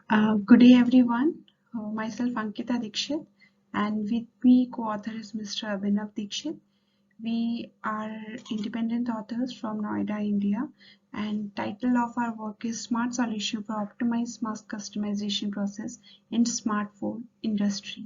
Good day, everyone. Myself, Ankita Dixit, and with me, co-author is Mr. Abhinav Dixit. We are independent authors from Noida, India, and title of our work is Smart Solution for Optimized Mass Customization Process in Smartphone Industry.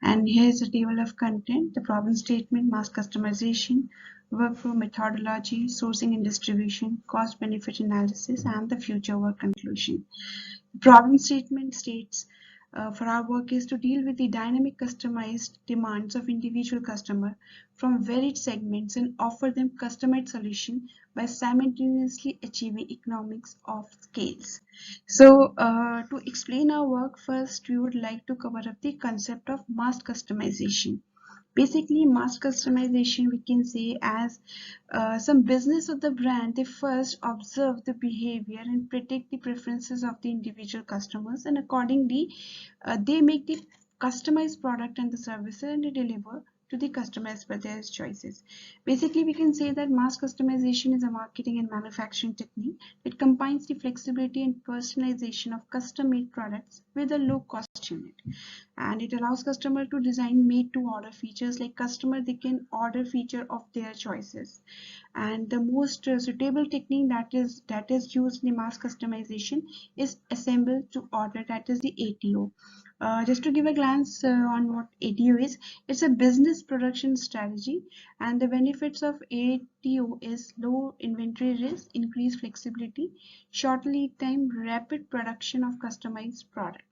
And here's a table of content: the problem statement, mass customization, workflow methodology, sourcing and distribution, cost benefit analysis, and the future work conclusion. Problem statement states for our work is to deal with the dynamic customized demands of individual customer from varied segments and offer them customized solution by simultaneously achieving economics of scales. So to explain our work, first we would like to cover up the concept of mass customization. Basically, mass customization we can say as some business of the brand, they first observe the behavior and predict the preferences of the individual customers, and accordingly they make the customized product and the services and they deliver to the customers for their choices. Basically, we can say that mass customization is a marketing and manufacturing technique. It combines the flexibility and personalization of custom-made products with a low-cost unit, and it allows customer to design made to order features. Like customer, they can order feature of their choices, and the most suitable technique that is used in mass customization is assemble to order, that is the ATO. Just to give a glance on what ATO is, it's a business production strategy, and the benefits of ATO is low inventory risk, increased flexibility, short lead time, rapid production of customized product.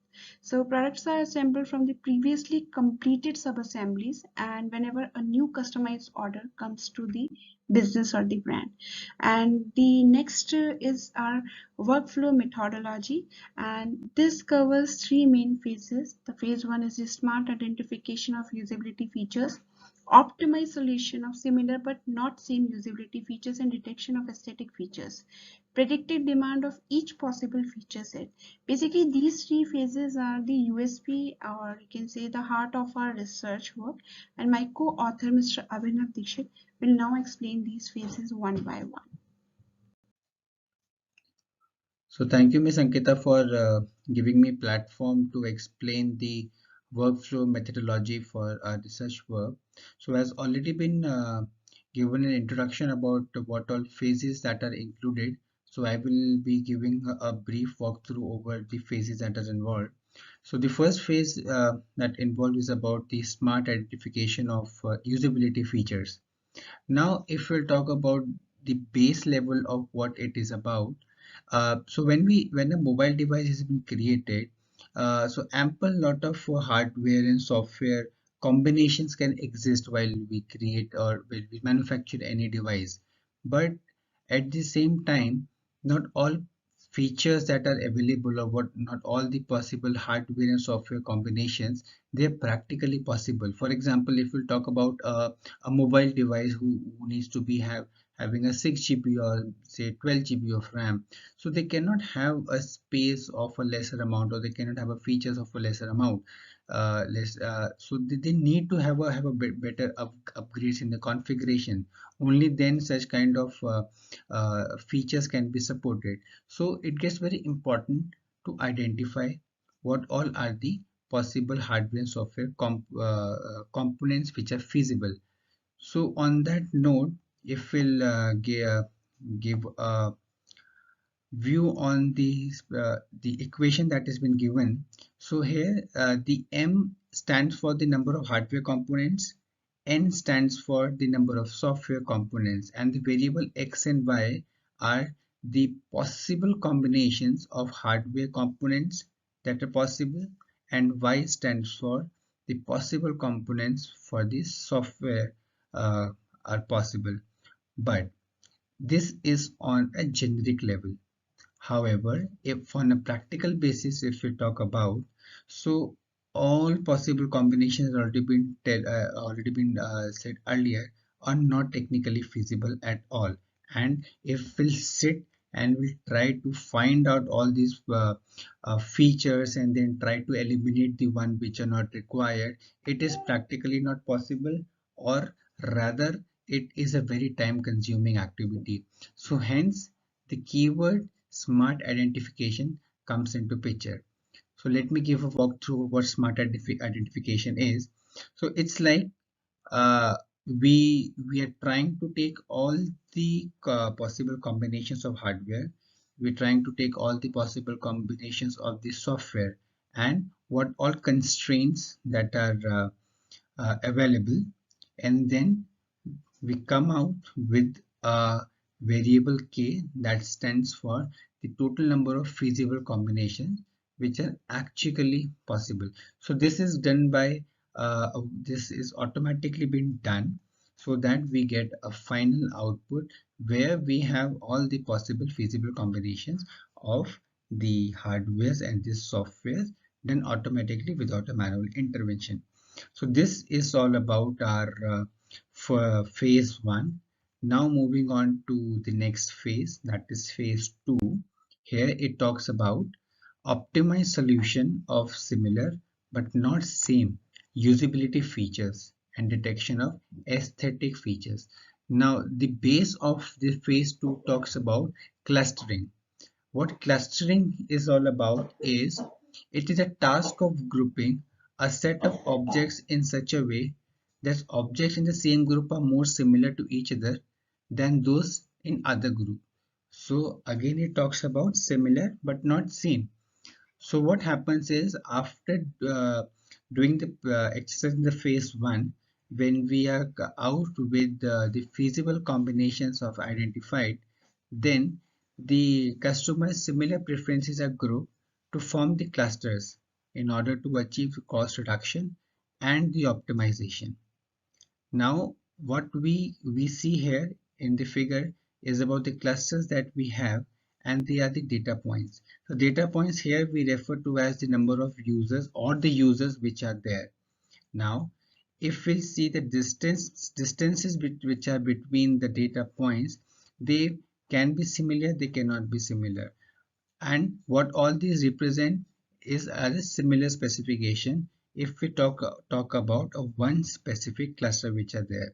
So products are assembled from the previously completed sub-assemblies, and whenever a new customized order comes to the business or the brand. And the next is our workflow methodology, and this covers three main phases. The phase one is the smart identification of usability features, optimized solution of similar but not same usability features, and detection of aesthetic features, predicted demand of each possible feature set. Basically, these three phases are the USP, or you can say the heart of our research work, and my co-author Mr. Abhinav Dixit will now explain these phases one by one. So thank you, Ms. Ankita, for giving me platform to explain the workflow methodology for our research work. So has already been given an introduction about what all phases that are included. So I will be giving a brief walkthrough over the phases that are involved. So the first phase that involved is about the smart identification of usability features. Now, if we'll talk about the base level of what it is about, so when a mobile device has been created, so ample lot of hardware and software combinations can exist while we create or while we manufacture any device. But at the same time, not all features that are available, or what not all the possible hardware and software combinations, they're practically possible. For example, if we talk about a mobile device who needs to be having a 6 GB or say 12 GB of RAM, so they cannot have a space of a lesser amount, or they cannot have a features of a lesser amount. So they need to have a better upgrades in the configuration. Only then such kind of features can be supported. So it gets very important to identify what all are the possible hardware and software components which are feasible. So on that note, if we'll give a view on the equation that has been given. So here the M stands for the number of hardware components, N stands for the number of software components, and the variable X and Y are the possible combinations of hardware components that are possible, and Y stands for the possible components for the software are possible. But this is on a generic level. However, if on a practical basis, if we talk about, so all possible combinations already been said earlier, are not technically feasible at all. And if we'll sit and we'll try to find out all these features and then try to eliminate the one which are not required, it is practically not possible, or rather it is a very time consuming activity. So hence the keyword smart identification comes into picture. So let me give a walkthrough what smart identification is. So it's like uh, we are trying to take all the possible combinations of hardware. We're trying to take all the possible combinations of the software and what all constraints that are available, and then we come out with a variable k that stands for the total number of feasible combinations which are actually possible. So this is done by this is automatically been done so that we get a final output where we have all the possible feasible combinations of the hardwares and the softwares done automatically without a manual intervention. So this is all about our for phase one. Now moving on to the next phase, that is phase two. Here it talks about optimized solution of similar but not same usability features and detection of aesthetic features. Now the base of the phase two talks about clustering. What clustering is all about is it is a task of grouping a set of objects in such a way that objects in the same group are more similar to each other than those in other group. So again it talks about similar but not same. So what happens is after doing the exercise in the phase one, when we are out with the feasible combinations of identified, then the customer's similar preferences are grouped to form the clusters in order to achieve cost reduction and the optimization. Now, what we see here in the figure is about the clusters that we have, and they are the data points. So data points here we refer to as the number of users or the users which are there. Now, if we see the distances which are between the data points, they can be similar, they cannot be similar. And what all these represent is as a similar specification if we talk about a one specific cluster which are there.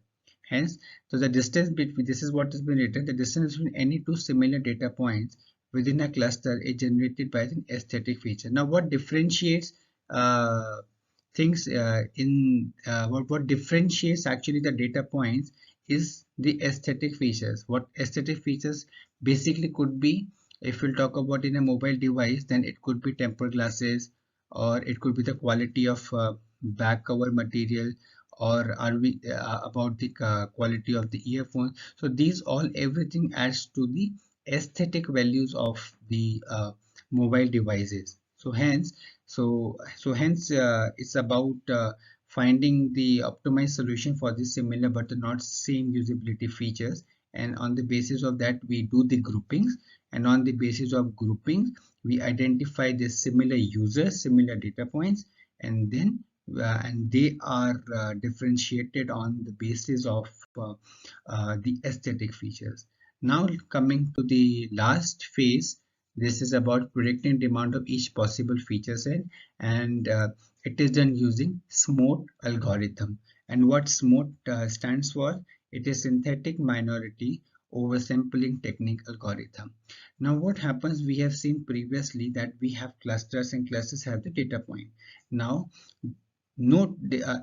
Hence, so the distance between, this is what has been written, the distance between any two similar data points within a cluster is generated by an aesthetic feature. Now what differentiates things what differentiates actually the data points is the aesthetic features. What aesthetic features basically could be, if we'll talk about in a mobile device, then it could be tempered glasses, or it could be the quality of back cover material, or are we about the quality of the earphones. So these all, everything adds to the aesthetic values of the mobile devices. So hence it's about finding the optimized solution for the similar but not same usability features, and on the basis of that we do the groupings, and on the basis of groupings we identify the similar users, similar data points, and then and they are differentiated on the basis of the aesthetic features. Now coming to the last phase, this is about predicting demand of each possible feature set, and it is done using SMOT algorithm. And what SMOT stands for, it is synthetic minority oversampling technique algorithm. Now what happens, we have seen previously that we have clusters and clusters have the data point. Now no,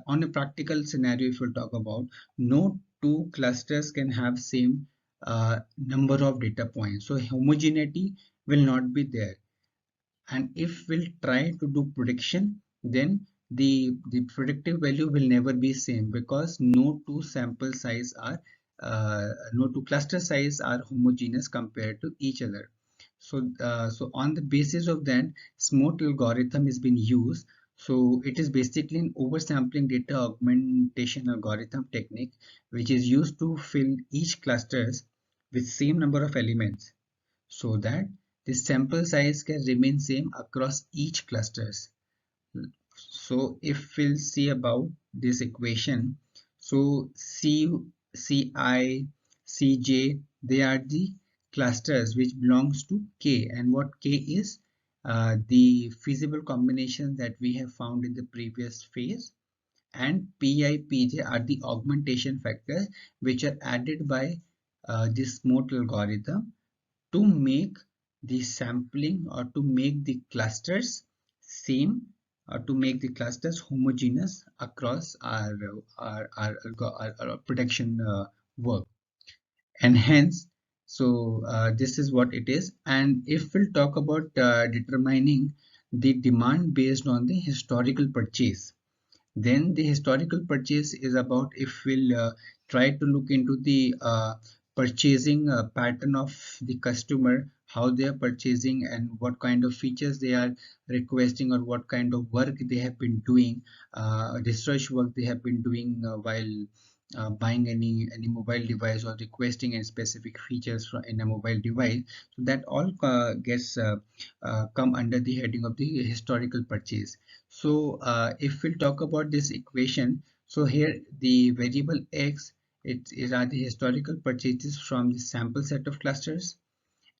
on a practical scenario, if we talk about, no two clusters can have same number of data points. So homogeneity will not be there. And if we'll try to do prediction, then the predictive value will never be same, because no two sample size are no two cluster size are homogeneous compared to each other. So on the basis of that, SMOT algorithm is being used. So it is basically an oversampling data augmentation algorithm technique, which is used to fill each clusters with same number of elements, so that the sample size can remain same across each clusters. So if we'll see about this equation, so Cj, they are the clusters which belongs to K, and what K is, the feasible combination that we have found in the previous phase, and Pi, Pj are the augmentation factors which are added by this SMOT algorithm to make the sampling or to make the clusters same to make the clusters homogeneous across our production work. And hence, this is what it is. And if we'll talk about determining the demand based on the historical purchase, then the historical purchase is about if we'll try to look into the purchasing pattern of the customer, how they are purchasing and what kind of features they are requesting, or what kind of work they have been doing, research work they have been doing while buying any mobile device, or requesting any specific features from in a mobile device. So that all gets come under the heading of the historical purchase. So if we'll talk about this equation, so here the variable x, it are the historical purchases from the sample set of clusters,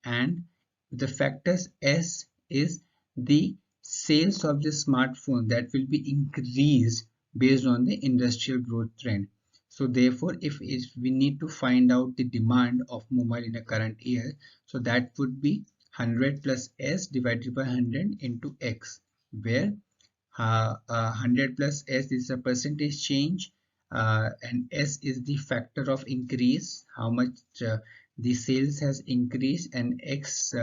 and the factors S is the sales of the smartphone that will be increased based on the industrial growth trend. So therefore, if we need to find out the demand of mobile in the current year, so that would be 100 plus S divided by 100 into X, where 100 plus S is a percentage change, and S is the factor of increase, how much the sales has increased, and X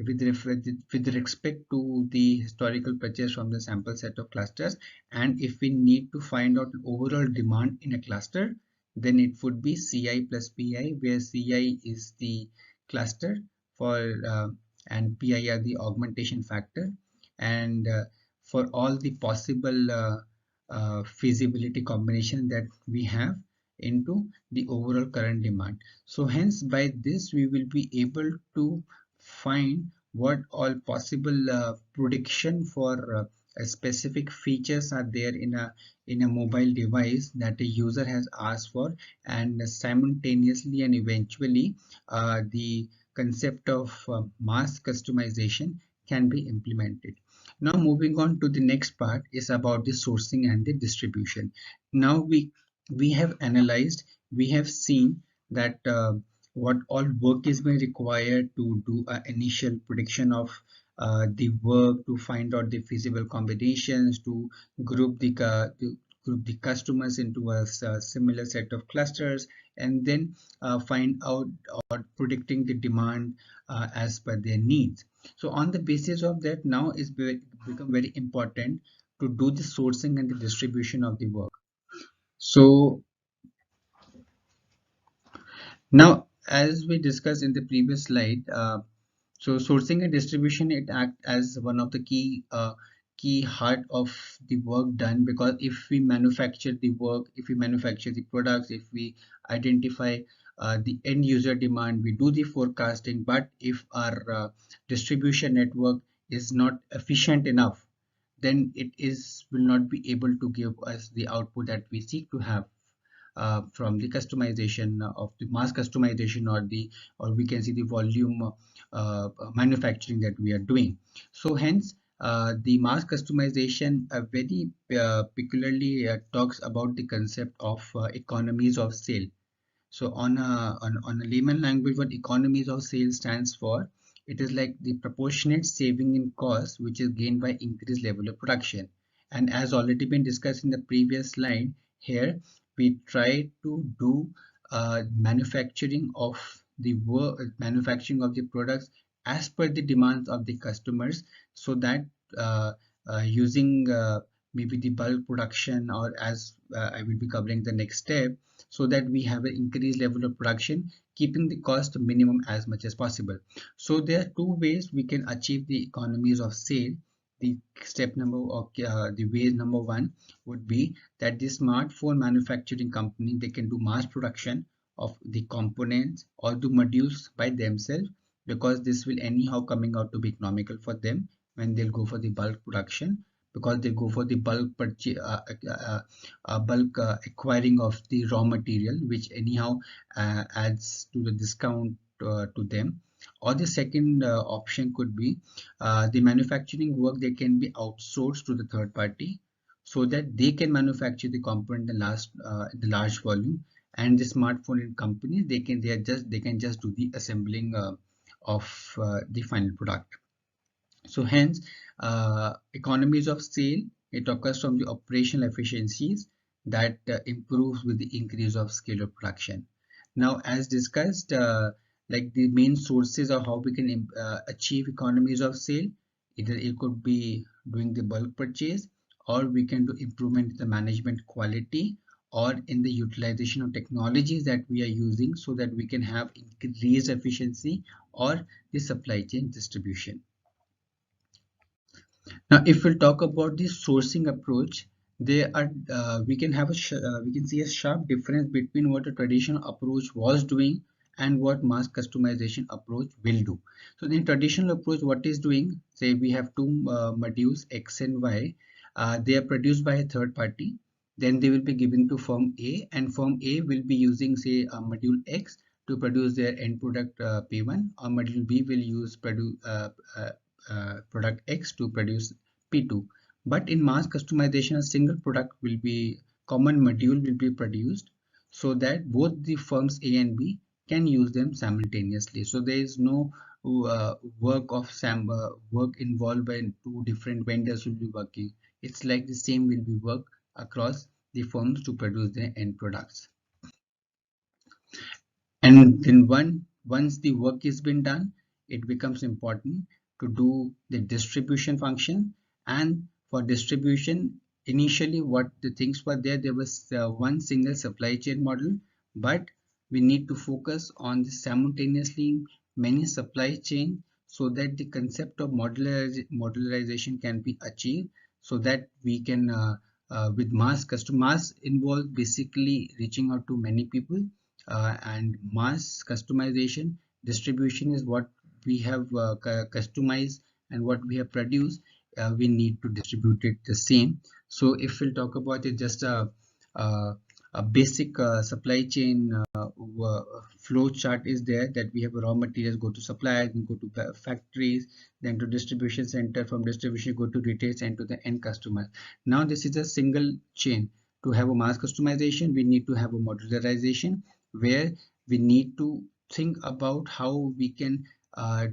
with respect to the historical purchase from the sample set of clusters. And if we need to find out overall demand in a cluster, then it would be Ci plus Pi, where Ci is the cluster for and Pi are the augmentation factor. And for all the possible feasibility combination that we have into the overall current demand. So hence by this we will be able to find what all possible prediction for specific features are there in a mobile device that a user has asked for, and simultaneously and eventually the concept of mass customization can be implemented. Now moving on to the next part is about the sourcing and the distribution. Now we have analyzed, we have seen that what all work is being required to do an initial prediction of the work, to find out the feasible combinations, to group to group the customers into a similar set of clusters, and then find out or predicting the demand as per their needs. So on the basis of that, now it's become very important to do the sourcing and the distribution of the work. So now, as we discussed in the previous slide, so sourcing and distribution, it act as one of the key heart of the work done, because if we manufacture the work, if we manufacture the products, if we identify the end user demand, we do the forecasting, but if our distribution network is not efficient enough, then it is will not be able to give us the output that we seek to have from the customization of the mass customization, or we can see the volume manufacturing that we are doing. So hence the mass customization very peculiarly talks about the concept of economies of scale. So on a layman language, what economies of scale stands for, it is like the proportionate saving in cost which is gained by increased level of production. And as already been discussed in the previous slide, here we try to do manufacturing of the products as per the demands of the customers, so that using maybe the bulk production, or as I will be covering the next step, so that we have an increased level of production, keeping the cost minimum as much as possible. So there are two ways we can achieve the economies of scale. The step number, or the way number one would be that the smartphone manufacturing company, they can do mass production of the components or the modules by themselves, because this will anyhow coming out to be economical for them when they'll go for the bulk production, because they go for the bulk purchase, bulk acquiring of the raw material, which anyhow adds to the discount to them. Or the second option could be the manufacturing work, they can be outsourced to the third party, so that they can manufacture the component in the large volume, and the smartphone companies, they can just do the assembling of the final product. So hence, economies of scale, it occurs from the operational efficiencies that improves with the increase of scale of production. Now, as discussed, like the main sources of how we can achieve economies of scale, either it could be doing the bulk purchase, or we can do improvement in the management quality, or in the utilization of technologies that we are using so that we can have increased efficiency or the supply chain distribution. Now, if we'll talk about the sourcing approach, there are we can have we can see a sharp difference between what a traditional approach was doing and what mass customization approach will do. So, in traditional approach, what is doing? Say we have two modules X and Y. They are produced by a third party. Then they will be given to firm A, and firm A will be using say module X to produce their end product P1, or module B will use product X to produce P2. But in mass customization, a single product will be common module will be produced so that both the firms A and B can use them simultaneously. So there is no work involved by two different vendors will be working. It's like the same will be work across the firms to produce their end products. And then once the work is been done, it becomes important to do the distribution function. And for distribution, initially what the things were there was one single supply chain model, but we need to focus on the simultaneously many supply chain so that the concept of modularization can be achieved, so that we can with mass involved basically reaching out to many people, and mass customization distribution is what we have customized, and what we have produced we need to distribute it the same. So if we'll talk about it, just a, a basic supply chain flow chart is there, that we have raw materials go to suppliers, then go to factories, then to distribution center, from distribution go to retail and to the end customer. Now this is a single chain. To have a mass customization, we need to have a modularization, where we need to think about how we can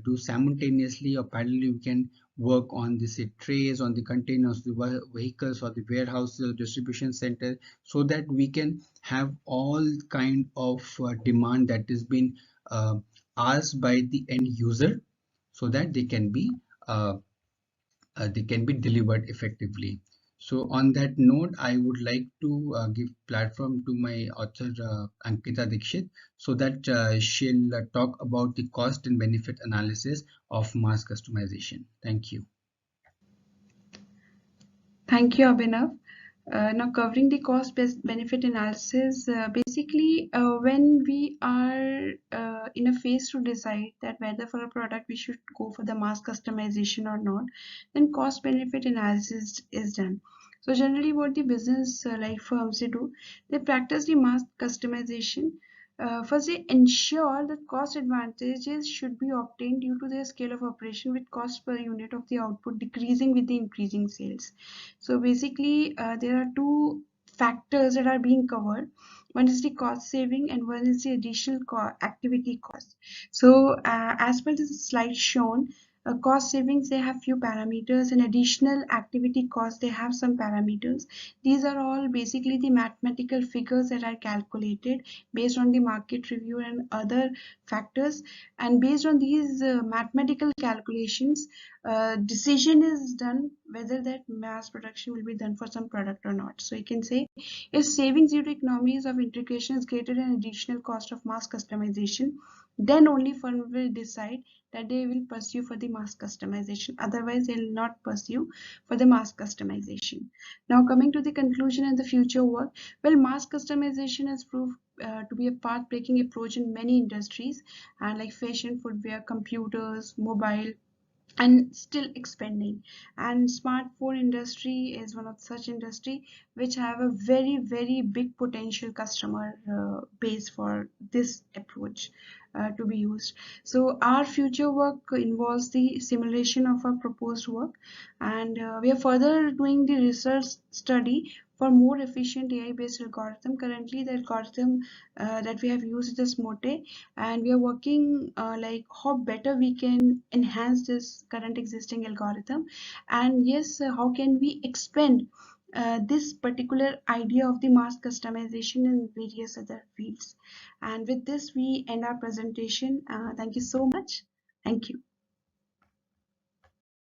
do simultaneously or parallelly. We can work on the say, trays, on the containers, the vehicles, or the warehouse distribution center, so that we can have all kind of demand that is being uh, asked by the end user, so that uh, they can be delivered effectively. So on that note, I would like to give platform to my author Ankita Dixit, so that she'll talk about the cost and benefit analysis of mass customization. Thank you. Thank you, Abhinav. Now, covering the cost-benefit analysis, basically, when we are in a phase to decide that whether for a product we should go for the mass customization or not, then cost-benefit analysis is done. So, generally, what the business like firms they do, they practice the mass customization. First, they ensure that cost advantages should be obtained due to their scale of operation, with cost per unit of the output decreasing with the increasing sales. So basically, there are two factors that are being covered. One is the cost saving, and one is the additional activity cost. So as per the slide shown, cost savings, they have few parameters, and additional activity cost, they have some parameters. These are all basically the mathematical figures that are calculated based on the market review and other factors. And based on these mathematical calculations, decision is done whether that mass production will be done for some product or not. So you can say, if savings due to economies of integration is greater than additional cost of mass customization, then only firm will decide that they will pursue for the mass customization. Otherwise, they will not pursue for the mass customization. Now, coming to the conclusion and the future work, well, mass customization has proved to be a path-breaking approach in many industries, and like fashion, footwear, computers, mobile, and still expanding. And smartphone industry is one of such industry which have a very big potential customer base for this approach to be used. So our future work involves the simulation of our proposed work, and we are further doing the research study for more efficient AI-based algorithm. Currently, the algorithm that we have used is Mote, and we are working like how better we can enhance this current existing algorithm, and yes, how can we expand this particular idea of the mass customization in various other fields. And with this, we end our presentation. Thank you so much. Thank you.